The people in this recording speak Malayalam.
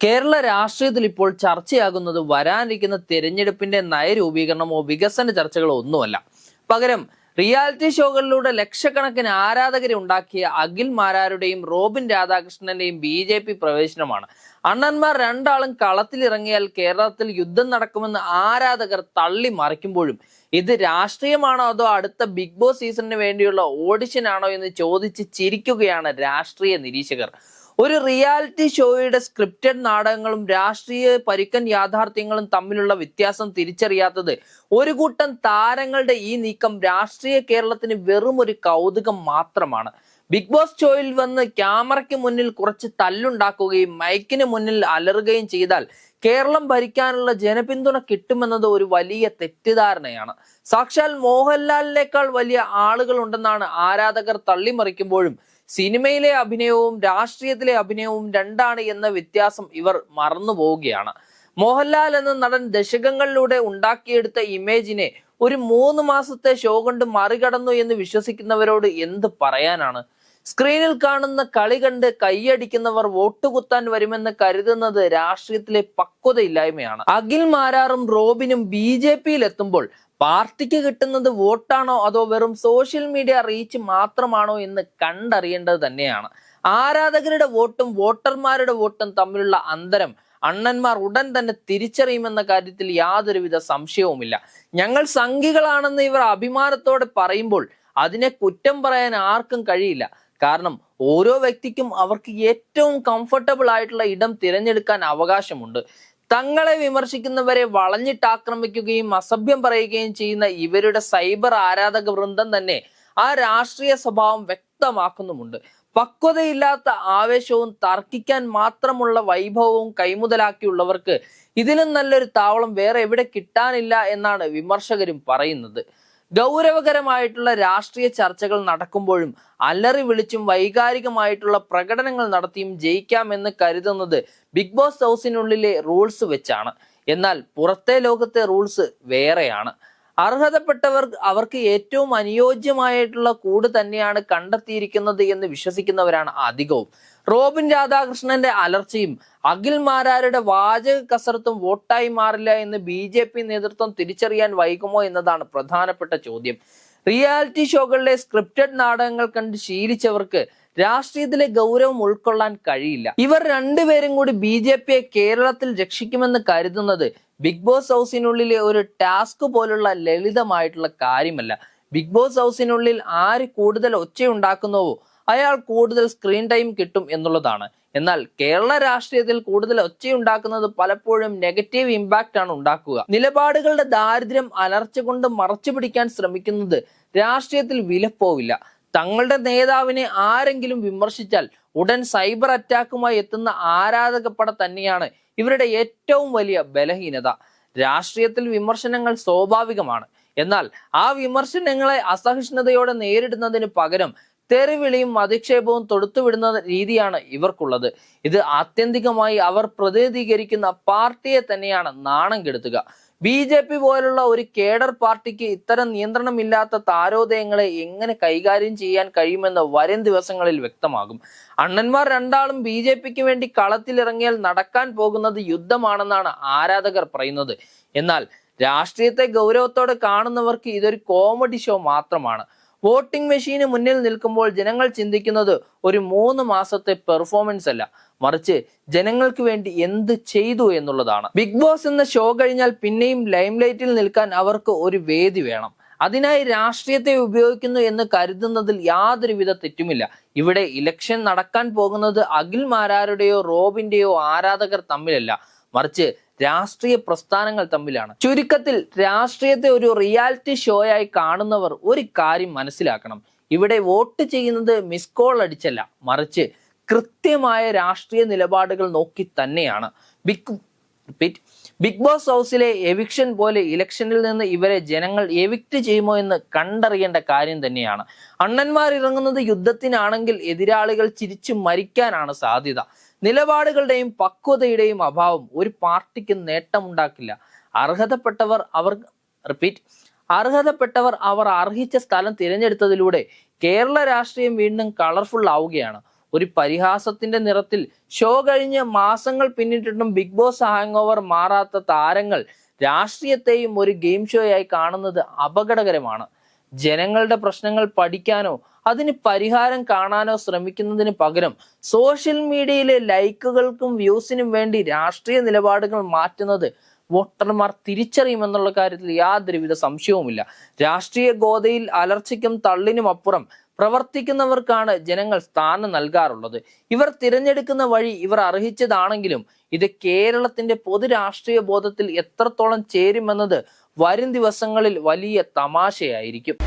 കേരള രാഷ്ട്രീയത്തിൽ ഇപ്പോൾ ചർച്ചയാകുന്നത് വരാനിരിക്കുന്ന തിരഞ്ഞെടുപ്പിന്റെ നയരൂപീകരണമോ വികസന ചർച്ചകളോ ഒന്നുമല്ല. പകരം റിയാലിറ്റി ഷോകളിലൂടെ ലക്ഷക്കണക്കിന് ആരാധകരെ ഉണ്ടാക്കിയ അഖിൽ മാരാരുടെയും റോബിൻ രാധാകൃഷ്ണന്റെയും BJP പ്രവേശനമാണ്. അണ്ണന്മാർ രണ്ടാളും കളത്തിലിറങ്ങിയാൽ കേരളത്തിൽ യുദ്ധം നടക്കുമെന്ന് ആരാധകർ തള്ളി മറിക്കുമ്പോഴും ഇത് രാഷ്ട്രീയമാണോ അതോ അടുത്ത ബിഗ് ബോസ് സീസണിന് വേണ്ടിയുള്ള ഓഡിഷൻ ആണോ എന്ന് ചോദിച്ച് ചിരിക്കുകയാണ് രാഷ്ട്രീയ നിരീക്ഷകർ. ഒരു റിയാലിറ്റി ഷോയുടെ സ്ക്രിപ്റ്റഡ് നാടകങ്ങളും രാഷ്ട്രീയ പരുക്കൻ യാഥാർത്ഥ്യങ്ങളും തമ്മിലുള്ള വ്യത്യാസം തിരിച്ചറിയാത്തത് ഒരു കൂട്ടം താരങ്ങളുടെ ഈ നീക്കം രാഷ്ട്രീയ കേരളത്തിന് വെറും ഒരു കൗതുകം മാത്രമാണ്. ബിഗ് ബോസ് ഷോയിൽ വന്ന് ക്യാമറയ്ക്ക് മുന്നിൽ കുറച്ച് തല്ലുണ്ടാക്കുകയും മൈക്കിന് മുന്നിൽ അലറുകയും ചെയ്താൽ കേരളം ഭരിക്കാനുള്ള ജനപിന്തുണ കിട്ടുമെന്നത് ഒരു വലിയ തെറ്റിദ്ധാരണയാണ്. സാക്ഷാൽ മോഹൻലാലിനേക്കാൾ വലിയ ആളുകൾ ഉണ്ടെന്നാണ് ആരാധകർ തള്ളിമറിക്കുമ്പോഴും സിനിമയിലെ അഭിനയവും രാഷ്ട്രീയത്തിലെ അഭിനയവും രണ്ടാണ് എന്ന വ്യത്യാസം ഇവർ മറന്നു പോവുകയാണ്. മോഹൻലാൽ എന്ന നടൻ ദശകങ്ങളിലൂടെ ഉണ്ടാക്കിയെടുത്ത ഇമേജിനെ ഒരു 3 മാസത്തെ ഷോ കൊണ്ട് മറികടന്നു എന്ന് വിശ്വസിക്കുന്നവരോട് എന്ത് പറയാനാണ്? സ്ക്രീനിൽ കാണുന്ന കളി കണ്ട് കൈയടിക്കുന്നവർ വോട്ട് കുത്താൻ വരുമെന്ന് കരുതുന്നത് രാഷ്ട്രീയത്തിലെ പക്വതയില്ലായ്മയാണ്. അഖിൽ മാരാറും റോബിനും BJPയിൽ എത്തുമ്പോൾ പാർട്ടിക്ക് കിട്ടുന്നത് വോട്ടാണോ അതോ വെറും സോഷ്യൽ മീഡിയ റീച്ച് മാത്രമാണോ എന്ന് കണ്ടറിയേണ്ടത് തന്നെയാണ്. ആരാധകരുടെ വോട്ടും വോട്ടർമാരുടെ വോട്ടും തമ്മിലുള്ള അന്തരം അണ്ണന്മാർ ഉടൻ തന്നെ തിരിച്ചറിയുമെന്ന കാര്യത്തിൽ യാതൊരുവിധ സംശയവുമില്ല. ഞങ്ങൾ സംഘികളാണെന്ന് ഇവർ അഭിമാനത്തോടെ പറയുമ്പോൾ അതിനെ കുറ്റം പറയാൻ ആർക്കും കഴിയില്ല. കാരണം ഓരോ വ്യക്തിക്കും അവർക്ക് ഏറ്റവും കംഫർട്ടബിൾ ആയിട്ടുള്ള ഇടം തിരഞ്ഞെടുക്കാൻ അവകാശമുണ്ട്. തങ്ങളെ വിമർശിക്കുന്നവരെ വളഞ്ഞിട്ടാക്രമിക്കുകയും അസഭ്യം പറയുകയും ചെയ്യുന്ന ഇവരുടെ സൈബർ ആരാധക വൃന്ദം തന്നെ ആ രാഷ്ട്രീയ സ്വഭാവം വ്യക്തമാക്കുന്നുമുണ്ട്. പക്വതയില്ലാത്ത ആവേശവും തർക്കിക്കാൻ മാത്രമുള്ള വൈഭവവും കൈമുതലാക്കിയുള്ളവർക്ക് ഇതിലും നല്ലൊരു താവളം വേറെ എവിടെ കിട്ടാനില്ല എന്നാണ് വിമർശകരും പറയുന്നത്. ഗൗരവകരമായിട്ടുള്ള രാഷ്ട്രീയ ചർച്ചകൾ നടക്കുമ്പോഴും അലറി വിളിച്ചും വൈകാരികമായിട്ടുള്ള പ്രകടനങ്ങൾ നടത്തിയും ജയിക്കാമെന്ന് കരുതുന്നത് ബിഗ് ബോസ് ഹൗസിനുള്ളിലെ റൂൾസ് വെച്ചാണ്. എന്നാൽ പുറത്തെ ലോകത്തെ റൂൾസ് വേറെയാണ്. അർഹതപ്പെട്ടവർ അവർക്ക് ഏറ്റവും അനുയോജ്യമായിട്ടുള്ള കൂട് തന്നെയാണ് കണ്ടെത്തിയിരിക്കുന്നത് എന്ന് വിശ്വസിക്കുന്നവരാണ് അധികവും. റോബിൻ രാധാകൃഷ്ണന്റെ അലർച്ചയും അഖിൽ മാരാരുടെ വാചക കസരത്തും വോട്ടായി മാറില്ല എന്ന് BJP നേതൃത്വം തിരിച്ചറിയാൻ വൈകുമോ എന്നതാണ് പ്രധാനപ്പെട്ട ചോദ്യം. റിയാലിറ്റി ഷോകളിലെ സ്ക്രിപ്റ്റഡ് നാടകങ്ങൾ കണ്ട് ശീലിച്ചവർക്ക് രാഷ്ട്രീയത്തിലെ ഗൗരവം ഉൾക്കൊള്ളാൻ കഴിയില്ല. ഇവർ രണ്ടുപേരും കൂടി BJPയെ കേരളത്തിൽ രക്ഷിക്കുമെന്ന് കരുതുന്നത് ബിഗ് ബോസ് ഹൗസിനുള്ളിലെ ഒരു ടാസ്ക് പോലുള്ള ലളിതമായിട്ടുള്ള കാര്യമല്ല. ബിഗ് ബോസ് ഹൗസിനുള്ളിൽ ആര് കൂടുതൽ ഒച്ചയുണ്ടാക്കുന്നുവോ അയാൾ കൂടുതൽ സ്ക്രീൻ ടൈം കിട്ടും എന്നുള്ളതാണ്. എന്നാൽ കേരള രാഷ്ട്രീയത്തിൽ കൂടുതൽ ഒച്ചയുണ്ടാക്കുന്നത് പലപ്പോഴും നെഗറ്റീവ് ഇമ്പാക്റ്റ് ആണ് ഉണ്ടാക്കുക. നിലപാടുകളുടെ ദാരിദ്ര്യം അലർച്ച കൊണ്ട് മറച്ചു പിടിക്കാൻ ശ്രമിക്കുന്നത് രാഷ്ട്രീയത്തിൽ വിലപ്പോവില്ല. തങ്ങളുടെ നേതാവിനെ ആരെങ്കിലും വിമർശിച്ചാൽ ഉടൻ സൈബർ അറ്റാക്കുമായി എത്തുന്ന ആരാധകപ്പട തന്നെയാണ് ഇവരുടെ ഏറ്റവും വലിയ ബലഹീനത. രാഷ്ട്രീയത്തിൽ വിമർശനങ്ങൾ സ്വാഭാവികമാണ്. എന്നാൽ ആ വിമർശനങ്ങളെ അസഹിഷ്ണുതയോടെ നേരിടുന്നതിന് പകരം തെറിവിളിയും അധിക്ഷേപവും തൊടുത്തുവിടുന്ന രീതിയാണ് ഇവർക്കുള്ളത്. ഇത് ആത്യന്തികമായി അവർ പ്രതിനിധീകരിക്കുന്ന പാർട്ടിയെ തന്നെയാണ് നാണം കെടുത്തുക. BJP പോലുള്ള ഒരു കേഡർ പാർട്ടിക്ക് ഇത്തരം നിയന്ത്രണമില്ലാത്ത താരോദയങ്ങളെ എങ്ങനെ കൈകാര്യം ചെയ്യാൻ കഴിയുമെന്ന് വരും ദിവസങ്ങളിൽ വ്യക്തമാകും. അണ്ണന്മാർ രണ്ടാളും BJPക്ക് വേണ്ടി കളത്തിലിറങ്ങിയാൽ നടക്കാൻ പോകുന്നത് യുദ്ധമാണെന്നാണ് ആരാധകർ പറയുന്നത്. എന്നാൽ രാഷ്ട്രീയത്തെ ഗൗരവത്തോടെ കാണുന്നവർക്ക് ഇതൊരു കോമഡി ഷോ മാത്രമാണ്. വോട്ടിംഗ് മെഷീന് മുന്നിൽ നിൽക്കുമ്പോൾ ജനങ്ങൾ ചിന്തിക്കുന്നത് ഒരു 3 മാസത്തെ പെർഫോമൻസ് അല്ല, മറിച്ച് ജനങ്ങൾക്ക് വേണ്ടി എന്ത് ചെയ്തു എന്നുള്ളതാണ്. ബിഗ് ബോസ് എന്ന ഷോ കഴിഞ്ഞാൽ പിന്നെയും ലൈംലൈറ്റിൽ നിൽക്കാൻ അവർക്ക് ഒരു വേദി വേണം. അതിനായി രാഷ്ട്രീയത്തെ ഉപയോഗിക്കുന്നു എന്ന് കരുതുന്നതിൽ യാതൊരുവിധ തെറ്റുമില്ല. ഇവിടെ ഇലക്ഷൻ നടക്കാൻ പോകുന്നത് അഖിൽ മാരാരുടെയോ റോബിന്റെയോ ആരാധകർ തമ്മിലല്ല, മറിച്ച് രാഷ്ട്രീയ പ്രസ്ഥാനങ്ങൾ തമ്മിലാണ്. ചുരുക്കത്തിൽ രാഷ്ട്രീയത്തെ ഒരു റിയാലിറ്റി ഷോയായി കാണുന്നവർ ഒരു കാര്യം മനസ്സിലാക്കണം. ഇവിടെ വോട്ട് ചെയ്യുന്നത് മിസ് കോൾ അടിച്ചല്ല, മറിച്ച് കൃത്യമായ രാഷ്ട്രീയ നിലപാടുകൾ നോക്കി തന്നെയാണ്. ബിഗ് ബോസ് ഹൗസിലെ എവിക്ഷൻ പോലെ ഇലക്ഷനിൽ നിന്ന് ഇവരെ ജനങ്ങൾ എവിക്റ്റ് ചെയ്യുമോ എന്ന് കണ്ടറിയേണ്ട കാര്യം തന്നെയാണ്. അണ്ണന്മാർ ഇറങ്ങുന്നത് യുദ്ധത്തിനാണെങ്കിൽ എതിരാളികൾ ചിരിച്ചു മരിക്കാനാണ് സാധ്യത. നിലപാടുകളുടെയും പക്വതയുടെയും അഭാവം ഒരു പാർട്ടിക്ക് നേട്ടമുണ്ടാക്കില്ല. അർഹതപ്പെട്ടവർ അവർ അർഹിച്ച സ്ഥലം തിരഞ്ഞെടുത്തതിലൂടെ കേരള രാഷ്ട്രീയം വീണ്ടും കളർഫുൾ ആവുകയാണ്. ഒരു പരിഹാസത്തിന്റെ നിറത്തിൽ ഷോ കഴിഞ്ഞ് മാസങ്ങൾ പിന്നിട്ടിട്ടും ബിഗ് ബോസ് ഹാങ് ഓവർ മാറാത്ത താരങ്ങൾ രാഷ്ട്രീയത്തെയും ഒരു ഗെയിം ഷോയായി കാണുന്നത് അപകടകരമാണ്. ജനങ്ങളുടെ പ്രശ്നങ്ങൾ പഠിക്കാനോ അതിന് പരിഹാരം കാണാനോ ശ്രമിക്കുന്നതിന് പകരം സോഷ്യൽ മീഡിയയിലെ ലൈക്കുകൾക്കും വ്യൂസിനും വേണ്ടി രാഷ്ട്രീയ നിലപാടുകൾ മാറ്റുന്നത് വോട്ടർമാർ തിരിച്ചറിയുമെന്നുള്ള കാര്യത്തിൽ യാതൊരുവിധ സംശയവുമില്ല. രാഷ്ട്രീയ ഗോതയിൽ അലർച്ചയ്ക്കും തള്ളിനും അപ്പുറം പ്രവർത്തിക്കുന്നവർക്കാണ് ജനങ്ങൾ സ്ഥാനം നൽകാറുള്ളത്. ഇവർ തിരഞ്ഞെടുക്കുന്ന വഴി ഇവർ അർഹിച്ചതാണെങ്കിലും ഇത് കേരളത്തിന്റെ പൊതു രാഷ്ട്രീയ ബോധത്തിൽ എത്രത്തോളം ചേരുമെന്നത് വരും ദിവസങ്ങളിൽ വലിയ തമാശയായിരിക്കും.